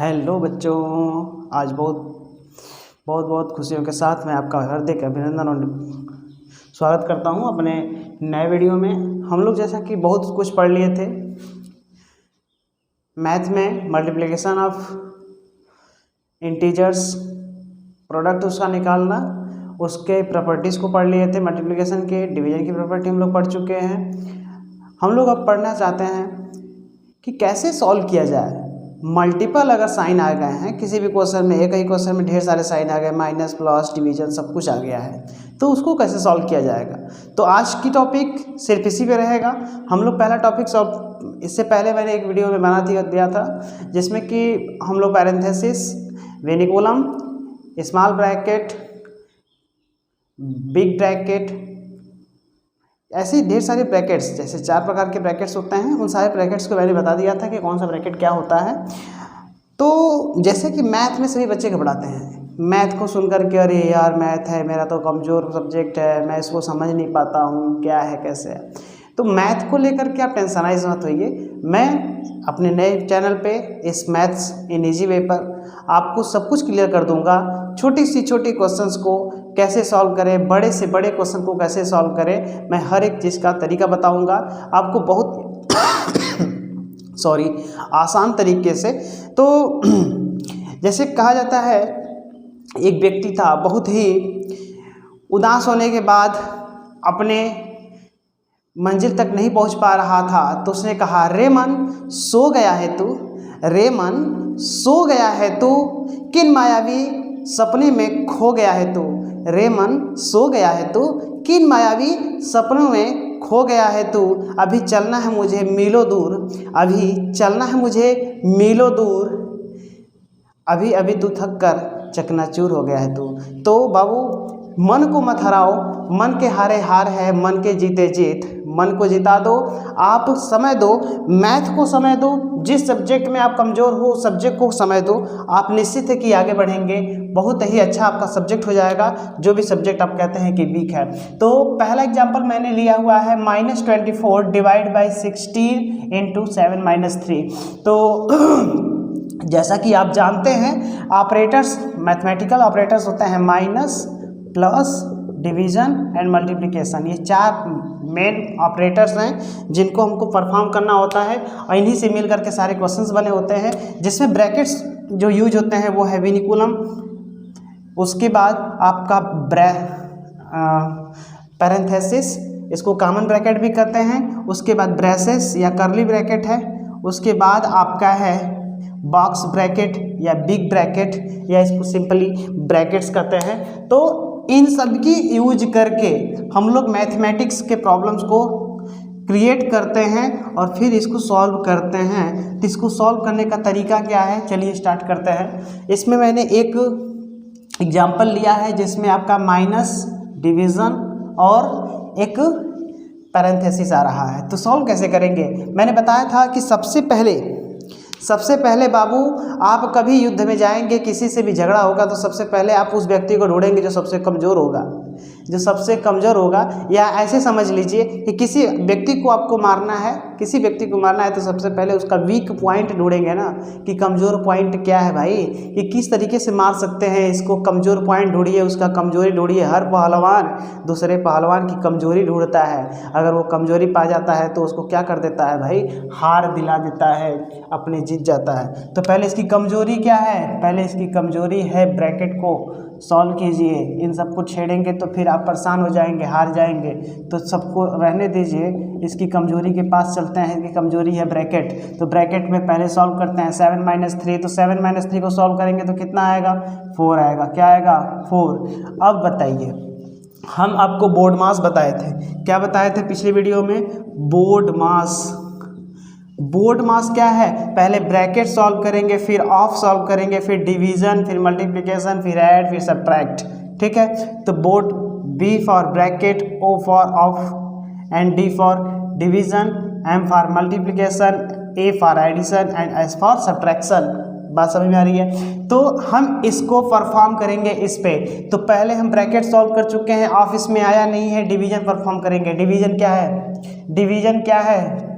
Hello बच्चों, आज बहुत खुशियों के साथ मैं आपका हार्दिक अभिनंदन और स्वागत करता हूं अपने नए वीडियो में। हम लोग जैसा कि बहुत कुछ पढ़ लिए थे मैथ में, मल्टीप्लिकेशन ऑफ इंटीजर्स, प्रोडक्ट उसका निकालना, उसके प्रॉपर्टीज़ को पढ़ लिए थे। मल्टीप्लिकेशन के डिवीजन की प्रॉपर्टी हम लोग पढ़ चुके हैं। हम लोग अब पढ़ना चाहते हैं कि कैसे सॉल्व किया जाए। मल्टीपल अगर साइन आ गए हैं किसी भी क्वेश्चन में, एक ही क्वेश्चन में ढेर सारे साइन आ गए, माइनस प्लस डिवीजन सब कुछ आ गया है, तो उसको कैसे सॉल्व किया जाएगा। तो आज की टॉपिक सिर्फ इसी पे रहेगा। हम लोग पहला टॉपिक सॉल्व, इससे पहले मैंने एक वीडियो में बना दिया था जिसमें कि हम लोग parenthesis, vinculum, small bracket, big bracket, ऐसे ढेर सारे ब्रैकेट्स, जैसे 4 प्रकार के ब्रैकेट्स होते हैं, उन सारे ब्रैकेट्स को मैंने बता दिया था कि कौन सा ब्रैकेट क्या होता है। तो जैसे कि मैथ में सभी बच्चे घबराते हैं, मैथ को सुनकर के अरे यार मैथ है, मेरा तो कमज़ोर सब्जेक्ट है, मैं इसको समझ नहीं पाता हूँ, क्या है कैसे है। तो मैथ को लेकर के आप टेंशनाइज मत होइए। मैं अपने नए चैनल पे इस मैथ्स इन ईजी वे पर आपको सब कुछ क्लियर कर दूंगा। छोटी सी छोटी क्वेश्चंस को कैसे सॉल्व करें, बड़े से बड़े क्वेश्चन को कैसे सॉल्व करें, मैं हर एक चीज़ का तरीका बताऊंगा आपको बहुत आसान तरीके से। तो जैसे कहा जाता है, एक व्यक्ति था बहुत ही उदास होने के बाद अपने मंजिल तक नहीं पहुंच पा रहा था, तो उसने कहा रे मन सो गया है तू, रे मन सो गया है तू, किन मायावी सपने में खो गया है तू, रे मन सो गया है तू, किन मायावी सपनों में खो गया है तू, अभी चलना है मुझे मीलों दूर, अभी चलना है मुझे मीलों दूर, अभी अभी तू थक कर चकनाचूर हो गया है तू। तो बाबू मन को मत हराओ, मन के हारे हार है, मन के जीते जीत, मन को जिता दो। आप समय दो, मैथ को समय दो, जिस सब्जेक्ट में आप कमज़ोर हो सब्जेक्ट को समय दो, आप निश्चित है कि आगे बढ़ेंगे, बहुत ही अच्छा आपका सब्जेक्ट हो जाएगा, जो भी सब्जेक्ट आप कहते हैं कि वीक है। तो पहला एग्जाम्पल मैंने लिया हुआ है -24 डिवाइड बाई 16 इंटू 7-3। तो जैसा कि आप जानते हैं, ऑपरेटर्स, मैथमेटिकल ऑपरेटर्स होते हैं minus, plus, division and multiplication. ये 4 मेन ऑपरेटर्स हैं जिनको हमको परफॉर्म करना होता है, और इन्हीं से मिल करके सारे क्वेश्चंस बने होते हैं। जिसमें ब्रैकेट्स जो यूज होते हैं वो है वेनिकुलम, उसके बाद आपका पैरेंथेसिस, इसको कॉमन ब्रैकेट भी कहते हैं, उसके बाद ब्रेसेस या कर्ली ब्रैकेट है, उसके बाद आपका है बॉक्स ब्रैकेट या बिग ब्रैकेट, या इसको सिंपली ब्रैकेट्स कहते हैं। तो इन सब की यूज करके हम लोग मैथमेटिक्स के प्रॉब्लम्स को क्रिएट करते हैं और फिर इसको सॉल्व करते हैं। तो इसको सॉल्व करने का तरीका क्या है, चलिए स्टार्ट करते हैं। इसमें मैंने एक एग्जाम्पल लिया है जिसमें आपका माइनस, डिवीज़न और एक पैरेंथेसिस आ रहा है। तो सॉल्व कैसे करेंगे, मैंने बताया था कि सबसे पहले बाबू, आप कभी युद्ध में जाएंगे, किसी से भी झगड़ा होगा, तो सबसे पहले आप उस व्यक्ति को ढूंढेंगे जो सबसे कमज़ोर होगा, या ऐसे समझ लीजिए कि किसी व्यक्ति को आपको मारना है, तो सबसे पहले उसका वीक पॉइंट ढूंढेंगे ना, कि कमज़ोर पॉइंट क्या है भाई, कि किस तरीके से मार सकते हैं इसको, कमज़ोर पॉइंट ढूंढिए, उसका कमज़ोरी ढूंढिए। हर पहलवान दूसरे पहलवान की कमज़ोरी ढूंढता है, अगर वो कमज़ोरी पा जाता है तो उसको क्या कर देता है भाई, हार दिला देता है, अपने जीत जाता है। तो पहले इसकी कमज़ोरी क्या है, पहले इसकी कमज़ोरी है ब्रैकेट को सॉल्व कीजिए। इन सबको छेड़ेंगे तो फिर आप परेशान हो जाएंगे, हार जाएंगे, तो सबको रहने दीजिए, इसकी कमज़ोरी के पास चलते हैं। इसकी कमज़ोरी है ब्रैकेट, तो ब्रैकेट में पहले सॉल्व करते हैं 7-3। तो 7-3 को सॉल्व करेंगे तो कितना आएगा, 4 आएगा। क्या आएगा, 4। अब बताइए, हम आपको बोर्ड मास बताए थे, क्या बताए थे पिछली वीडियो में, बोर्ड मास क्या है, पहले ब्रैकेट सॉल्व करेंगे, फिर ऑफ सॉल्व करेंगे, फिर डिवीज़न, फिर मल्टीप्लिकेशन, फिर ऐड, फिर सब्ट्रैक्ट। ठीक है, तो बोर्ड, B for bracket, O for of and D for division, M for multiplication, A for addition and S for subtraction. बात समझ में आ रही है। तो हम इसको परफॉर्म करेंगे इस पे। तो पहले हम ब्रैकेट सॉल्व कर चुके हैं, ऑफ इसमें आया नहीं है, डिवीज़न परफॉर्म करेंगे। डिवीज़न क्या है,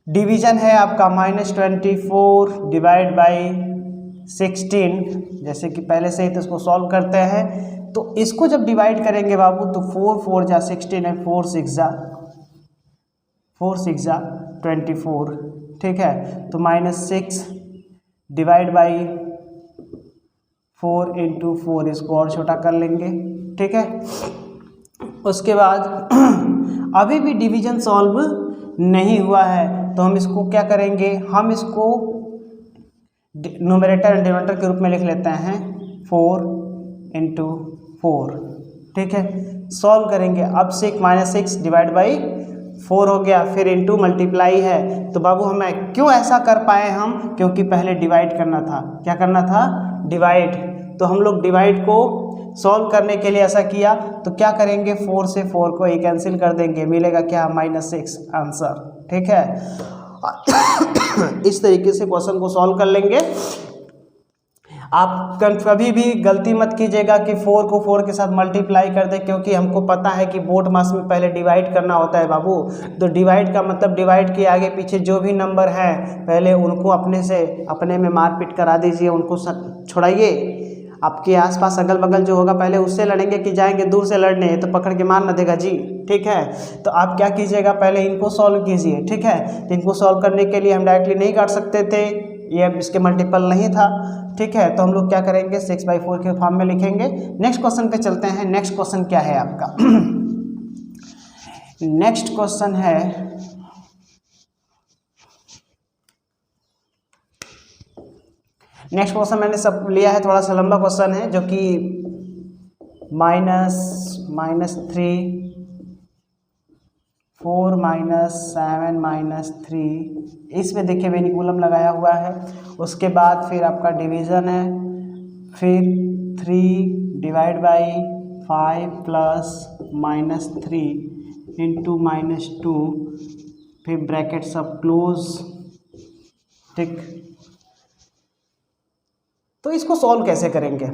डिवीजन है आपका -24 डिवाइड बाई 16, जैसे कि पहले से ही तो इसको सॉल्व करते हैं। तो इसको जब डिवाइड करेंगे बाबू तो 4 4 जा 16 है, 4 6 जा 24, ठीक है। तो -6 डिवाइड बाई 4 इंटू 4, इसको और छोटा कर लेंगे, ठीक है। उसके बाद अभी भी डिवीजन सॉल्व नहीं हुआ है तो हम इसको क्या करेंगे, हम इसको न्यूमरेटर एंड डिनोमिनेटर के रूप में लिख लेते हैं 4 इंटू 4, ठीक है। सॉल्व करेंगे, अब -6 डिवाइड बाई 4 हो गया, फिर इंटू मल्टीप्लाई है। तो बाबू हमें क्यों ऐसा कर पाए हम, क्योंकि पहले डिवाइड करना था। क्या करना था, डिवाइड। तो हम लोग डिवाइड को सॉल्व करने के लिए ऐसा किया। तो क्या करेंगे, 4 से 4 को ही कैंसिल कर देंगे, मिलेगा क्या, -6 आंसर, ठीक है। इस तरीके से क्वेश्चन को सॉल्व कर लेंगे। आप कभी भी गलती मत कीजिएगा कि 4 को 4 के साथ मल्टीप्लाई कर दे, क्योंकि हमको पता है कि बोर्ड मास में पहले डिवाइड करना होता है बाबू। तो डिवाइड का मतलब डिवाइड के आगे पीछे जो भी नंबर हैं पहले उनको अपने में मारपीट करा दीजिए, उनको छोड़ाइए। आपके आसपास अगल बगल जो होगा पहले उससे लड़ेंगे कि जाएंगे दूर से लड़ने, तो पकड़ के मार न देगा जी, ठीक है। तो आप क्या कीजिएगा, पहले इनको सॉल्व कीजिए, ठीक है। तो इनको सॉल्व करने के लिए हम डायरेक्टली नहीं काट सकते थे, ये अब इसके मल्टीपल नहीं था, ठीक है। तो हम लोग क्या करेंगे, 6/4 के फॉर्म में लिखेंगे। नेक्स्ट क्वेश्चन पे चलते हैं। नेक्स्ट क्वेश्चन क्या है आपका नेक्स्ट क्वेश्चन है मैंने सब लिया है, थोड़ा सा लंबा क्वेश्चन है, जो कि -3 4 -7 -3, इसमें देखिए वेनिकुलम लगाया हुआ है। उसके बाद फिर आपका डिवीज़न है, फिर 3 डिवाइड बाई 5 प्लस -3 इंटू -2, फिर ब्रैकेट सब क्लोज, ठीक। तो इसको सॉल्व कैसे करेंगे,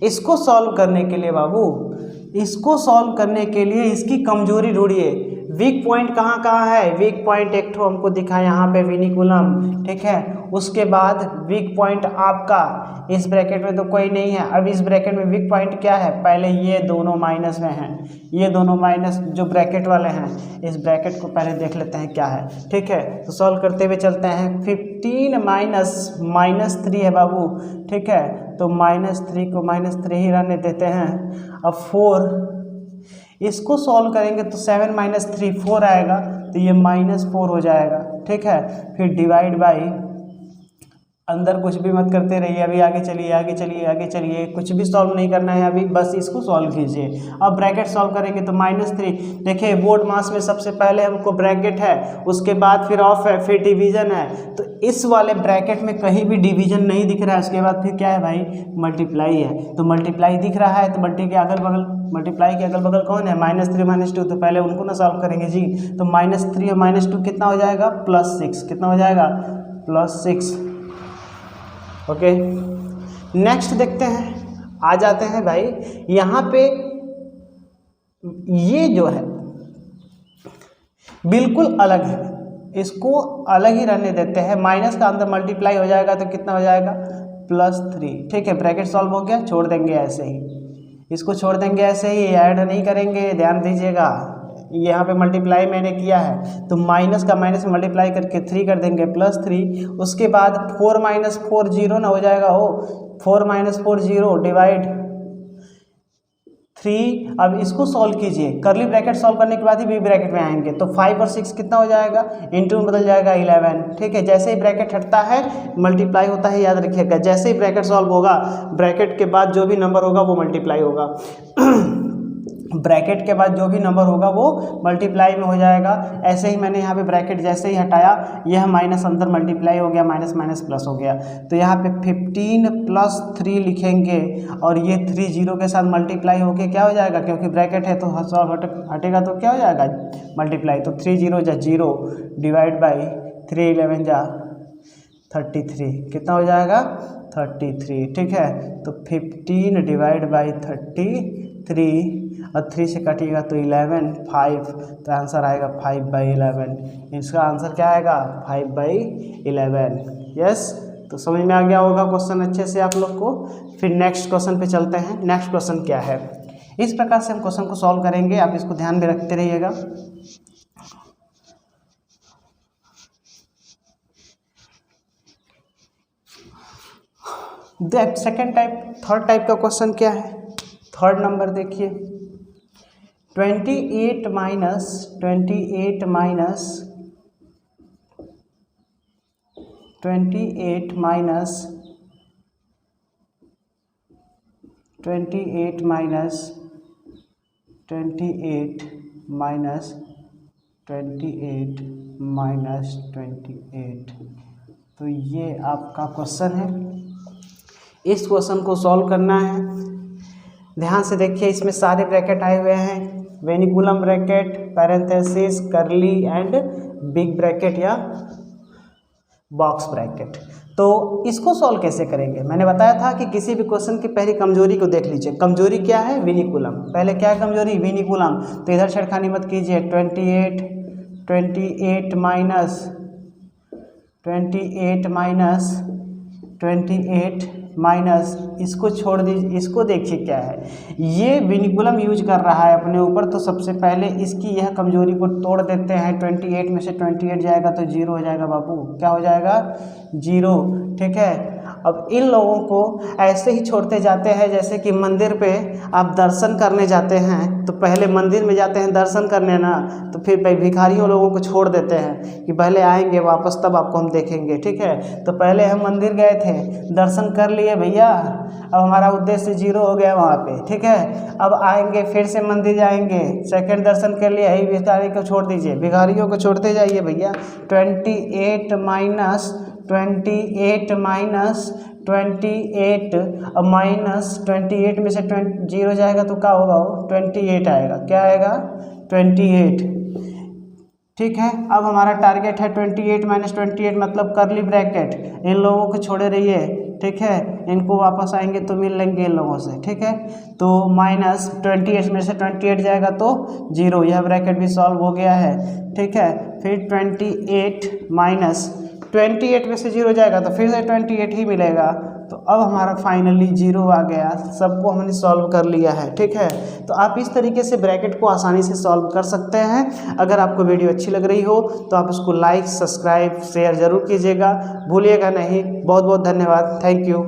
इसको सॉल्व करने के लिए बाबू, इसको सॉल्व करने के लिए इसकी कमजोरी ढूंढिए। वीक पॉइंट कहाँ कहाँ है, वीक पॉइंट एक ठो हमको दिखा यहाँ पे वेनिकुलम, ठीक है। उसके बाद वीक पॉइंट आपका इस ब्रैकेट में तो कोई नहीं है। अब इस ब्रैकेट में वीक पॉइंट क्या है, पहले ये दोनों माइनस में हैं, ये दोनों माइनस जो ब्रैकेट वाले हैं, इस ब्रैकेट को पहले देख लेते हैं क्या है, ठीक है। तो सॉल्व करते हुए चलते हैं। 15 -3 है बाबू, ठीक है। तो -3 को -3 ही रहने देते हैं। अब 4, इसको सॉल्व करेंगे तो 7 - 3 4 आएगा, तो ये -4 हो जाएगा, ठीक है। फिर डिवाइड बाई, अंदर कुछ भी मत करते रहिए, अभी आगे चलिए आगे चलिए आगे चलिए, कुछ भी सॉल्व नहीं करना है अभी, बस इसको सॉल्व कीजिए। अब ब्रैकेट सॉल्व करेंगे तो -3, देखिए बोर्ड मास में सबसे पहले हमको ब्रैकेट है, उसके बाद फिर ऑफ है, फिर डिवीजन है। तो इस वाले ब्रैकेट में कहीं भी डिवीजन नहीं दिख रहा है, उसके बाद फिर क्या है भाई, मल्टीप्लाई है। तो मल्टीप्लाई दिख रहा है, तो मल्टीप्लाई के अगल बगल कौन है, -3 -2, तो पहले उनको ना सॉल्व करेंगे जी। तो -3 और -2 कितना हो जाएगा, +6, कितना हो जाएगा, +6, ओके। नेक्स्ट देखते हैं, आ जाते हैं भाई यहाँ पे, ये जो है बिल्कुल अलग है, इसको अलग ही रहने देते हैं। माइनस का अंदर मल्टीप्लाई हो जाएगा तो कितना हो जाएगा, +3, ठीक है। ब्रैकेट सॉल्व हो गया, छोड़ देंगे ऐसे ही, इसको छोड़ देंगे ऐसे ही, ऐड नहीं करेंगे, ध्यान दीजिएगा। यहाँ पे मल्टीप्लाई मैंने किया है, तो माइनस का माइनस में मल्टीप्लाई करके 3 कर देंगे, +3। उसके बाद 4 - 4 0 ना हो जाएगा, 4 - 4 0 डिवाइड 3। अब इसको सॉल्व कीजिए, करली ब्रैकेट सॉल्व करने के बाद ही बी ब्रैकेट में आएंगे, तो 5 और 6 कितना हो जाएगा, इंटू में बदल जाएगा 11, ठीक है। जैसे ही ब्रैकेट हटता है मल्टीप्लाई होता है, याद रखिएगा। जैसे ही ब्रैकेट सॉल्व होगा, ब्रैकेट के बाद जो भी नंबर होगा वो मल्टीप्लाई होगा ब्रैकेट के बाद जो भी नंबर होगा वो मल्टीप्लाई में हो जाएगा। ऐसे ही मैंने यहाँ पे ब्रैकेट जैसे ही हटाया, यह माइनस अंदर मल्टीप्लाई हो गया, माइनस माइनस प्लस हो गया। तो यहाँ पे 15 + 3 लिखेंगे, और ये 3 0 के साथ मल्टीप्लाई होके क्या हो जाएगा, क्योंकि ब्रैकेट है तो हटेगा तो क्या हो जाएगा, मल्टीप्लाई। तो 3 0 जा 0 डिवाइड बाई 3 11 जा 33, कितना हो जाएगा, 33, ठीक है। तो 15 डिवाइड बाई 33, और 3 से कटिएगा तो 11, 5, तो आंसर आएगा 5/11। इसका आंसर क्या आएगा 5/11। यस, तो समझ में आ गया होगा क्वेश्चन अच्छे से आप लोग को। फिर नेक्स्ट क्वेश्चन पे चलते हैं। नेक्स्ट क्वेश्चन क्या है, इस प्रकार से हम क्वेश्चन को सॉल्व करेंगे, आप इसको ध्यान में रखते रहिएगा। सेकेंड टाइप, थर्ड टाइप का क्वेश्चन क्या है, थर्ड नंबर देखिए, 28 minus 28 minus 28 minus 28 minus 28 minus 28 minus 28, तो ये आपका क्वेश्चन है। इस क्वेश्चन को सॉल्व करना है। ध्यान से देखिए, इसमें सारे ब्रैकेट आए हुए हैं, वेनिकुलम ब्रैकेट, पैरेंथेसिस, करली एंड बिग ब्रैकेट या बॉक्स ब्रैकेट। तो इसको सॉल्व कैसे करेंगे, मैंने बताया था कि किसी भी क्वेश्चन की पहली कमजोरी को देख लीजिए। कमजोरी क्या है, वेनिकुलम। पहले क्या है कमजोरी, वेनिकुलम। तो इधर छेड़खानी मत कीजिए। 28 माइनस 28 माइनस इसको छोड़ दीजिए, इसको देखिए क्या है, ये वेनिकुलम यूज कर रहा है अपने ऊपर। तो सबसे पहले इसकी यह कमजोरी को तोड़ देते हैं। 28 में से 28 जाएगा तो 0 हो जाएगा बाबू, क्या हो जाएगा 0, ठीक है। अब इन लोगों को ऐसे ही छोड़ते जाते हैं, जैसे कि मंदिर पे आप दर्शन करने जाते हैं, तो पहले मंदिर में जाते हैं दर्शन करने ना, तो फिर भिखारियों लोगों को छोड़ देते हैं कि पहले आएंगे वापस तब आपको हम देखेंगे, ठीक है। तो पहले हम मंदिर गए थे, दर्शन कर लिए भैया, अब हमारा उद्देश्य 0 हो गया वहाँ पे, ठीक है। अब आएंगे फिर से मंदिर जाएंगे, सेकंड दर्शन कर लिए, यही भिखारी को छोड़ दीजिए, भिखारियों को छोड़ते जाइए भैया। 28 माइनस 28 में से 0 जाएगा तो क्या होगा, वो 28 आएगा, क्या आएगा 28, ठीक है। अब हमारा टारगेट है 28 माइनस 28 मतलब करली ब्रैकेट, इन लोगों को छोड़े रहिए, ठीक है। इनको वापस आएंगे तो मिल लेंगे इन लोगों से, ठीक है। तो माइनस 28 में से 28 जाएगा तो 0, यह ब्रैकेट भी सॉल्व हो गया है, ठीक है। फिर 28 माइनस 28 में से 0 जाएगा तो फिर से 28 ही मिलेगा। तो अब हमारा फाइनली 0 आ गया, सबको हमने सॉल्व कर लिया है, ठीक है। तो आप इस तरीके से ब्रैकेट को आसानी से सॉल्व कर सकते हैं। अगर आपको वीडियो अच्छी लग रही हो तो आप इसको लाइक, सब्सक्राइब, शेयर जरूर कीजिएगा, भूलिएगा नहीं। बहुत बहुत धन्यवाद, थैंक यू।